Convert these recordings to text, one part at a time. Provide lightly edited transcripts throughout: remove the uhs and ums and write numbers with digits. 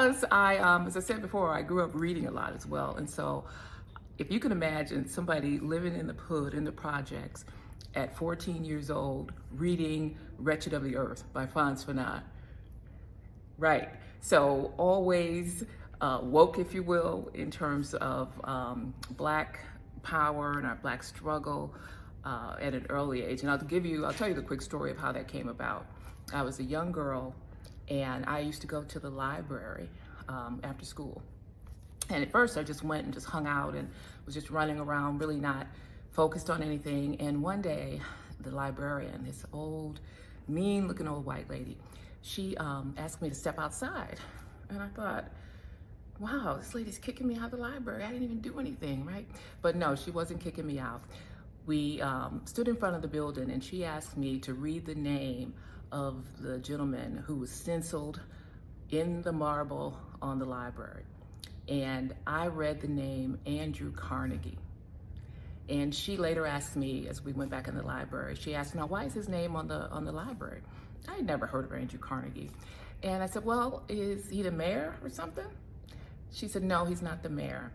because as I said before, I grew up reading a lot as well. And so if you can imagine somebody living in the hood, in the projects, at 14 years old, reading Wretched of the Earth by Frantz Fanon. Right. So always woke, if you will, in terms of Black power and our Black struggle at an early age. And I'll tell you the quick story of how that came about. I was a young girl, and I used to go to the library after school. And at first I just went and just hung out and was just running around, really not focused on anything. And one day, the librarian, this old, mean looking old white lady, she asked me to step outside. And I thought, wow, this lady's kicking me out of the library. I didn't even do anything, right? But no, she wasn't kicking me out. We stood in front of the building, and she asked me to read the name of the gentleman who was stenciled in the marble on the library. And I read the name Andrew Carnegie. And she later asked me, as we went back in the library, she asked, now, why is his name on the library? I had never heard of Andrew Carnegie. And I said, well, is he the mayor or something? She said, no, he's not the mayor.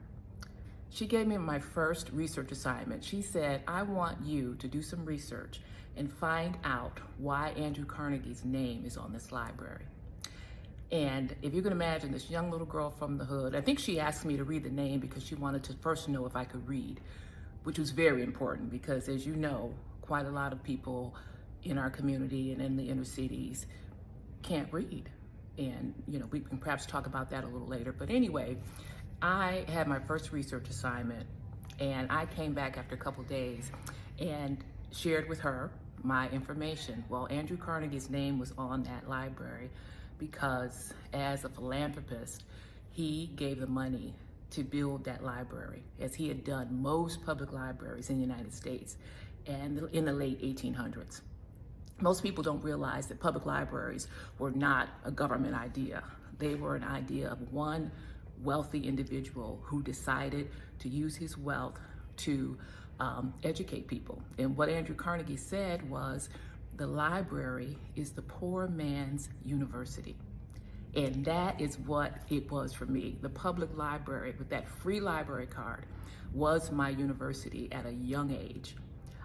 She gave me my first research assignment. She said, I want you to do some research and find out why Andrew Carnegie's name is on this library. And if you can imagine, this young little girl from the hood, I think she asked me to read the name because she wanted to first know if I could read, which was very important because, as you know, quite a lot of people in our community and in the inner cities can't read. And, you know, we can perhaps talk about that a little later. But anyway, I had my first research assignment, and I came back after a couple of days and shared with her my information. Well, Andrew Carnegie's name was on that library because, as a philanthropist, he gave the money to build that library, as he had done most public libraries in the United States and in the late 1800s. Most people don't realize that public libraries were not a government idea. They were an idea of one wealthy individual who decided to use his wealth to educate people. And what Andrew Carnegie said was, the library is the poor man's university. And that is what it was for me. The public library, with that free library card, was my university at a young age.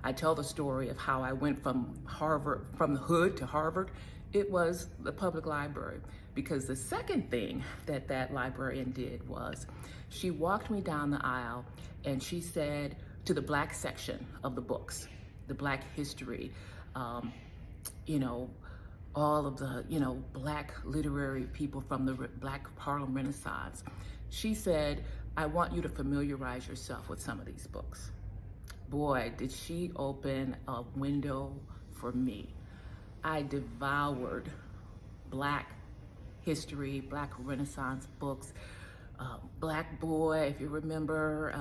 I tell the story of how I went from the hood to Harvard. It was the public library, because the second thing that that librarian did was she walked me down the aisle and she said to the Black section of the books, the Black history, all of the, Black literary people from the Black Harlem Renaissance. She said, I want you to familiarize yourself with some of these books. Boy, did she open a window for me. I devoured Black history, Black Renaissance books, Black Boy, if you remember,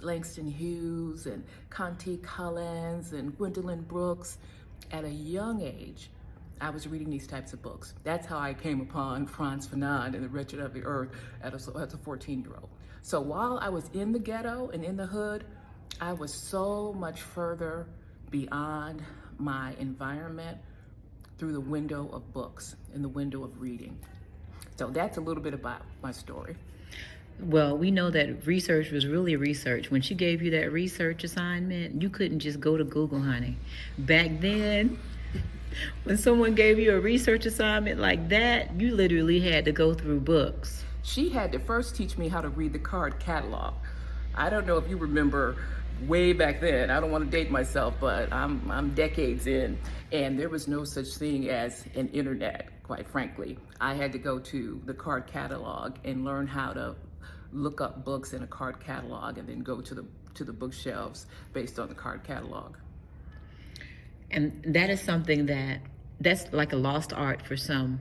Langston Hughes and Conte Collins and Gwendolyn Brooks. At a young age, I was reading these types of books. That's how I came upon Frantz Fanon and the Wretched of the Earth as a 14-year-old. So while I was in the ghetto and in the hood, I was so much further beyond my environment through the window of books and the window of reading. So that's a little bit about my story. Well, we know that research was really research. When she gave you that research assignment, you couldn't just go to Google, honey. Back then, when someone gave you a research assignment like that, you literally had to go through books. She had to first teach me how to read the card catalog. I don't know if you remember way back then. I don't want to date myself, but I'm decades in, and there was no such thing as an internet, quite frankly. I had to go to the card catalog and learn how to look up books in a card catalog and then go to the bookshelves based on the card catalog. And that is something that's like a lost art for some